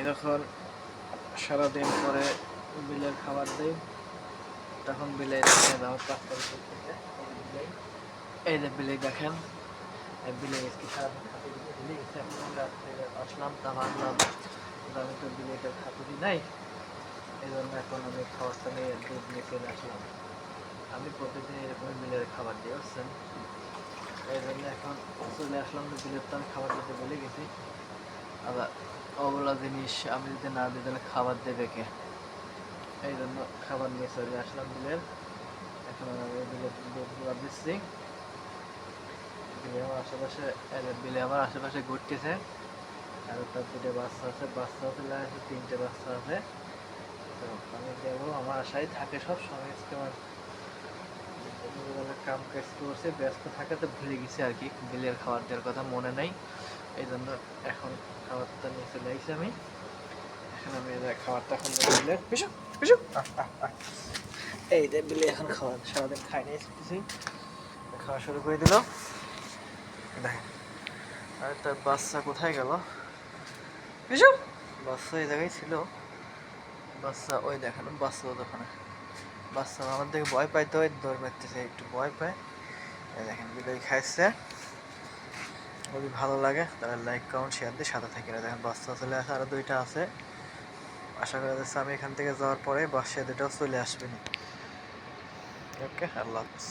আমি যখন সারাদিন পরে বিলের খাবার দিই তখন বিলে দেখে আমার পাঁচটা করতেছে। এই যে বিলে দেখেন, বিলে গেছি সারাদিন খাতে দিতে বিলে গেছে। এখন রাত্রে আসলাম, তা ভাবলাম আমি তো বিলেটা খাতে দিই নাই, এই জন্য এখন আমি খাবারটা নিয়ে দুধ নিয়ে চলে আসলাম। আমি প্রতিদিন এরকম বিলের খাবার দিই, বুঝছেন? এই জন্য এখন চলে আসলাম, বিলের তো আমি খাবার দিতে ভুলে গেছি। আবার ওগুলা জিনিস আমি যদি না দিই তাহলে খাবার দেবে কে? এই জন্য খাবার নিয়ে চলে আসলাম বিলের। এখন আমি বিলের দুধগুলো দিচ্ছি। বিলে আমার আশেপাশে ঘুরতেছে, আর তার দুটো বাচ্চা আছে, বাচ্চা চলে আসে, তিনটে বাচ্চা আছে। তো আমি দেবো, আমার আশায় থাকে সব সময়। আমার কাম কাজ করছে, ব্যস্ত থাকাতে ভুলে গেছি আর কি, বিলের খাবার দেওয়ার কথা মনে নাই। এই জন্য এখন খাবারটা নিয়ে চলে আসছি আমি। এখন আমি খাবারটা এখন বিলের পিছু পিছু এই যে বিলে এখন খাবার সারাদিন খাই নিয়ে কিছুই খাওয়া শুরু করে দিল। দেখেন, আর তার বাচ্চা কোথায় গেল? পিছু বাচ্চা এই জায়গায় ছিল, বাচ্চা ওই দেখেন, বাচ্চা ওখানে। বাচ্চা আমার দিকে ভয় পাইতে হয়, দৌড় মারতেছে, একটু ভয় পায়। এই দেখেন বিলাই খাইছে। যদি ভালো লাগে তাহলে লাইক কমেন্ট শেয়ার দিয়ে সাথে থাকি। দেখেন বাচ্চা চলে আসে, আরো দুইটা আছে। আশা করা যাচ্ছে আমি এখান থেকে যাওয়ার পরে বাচ্চা দুটাও চলে আসবে। ওকে, আল্লাহ হাফিজ।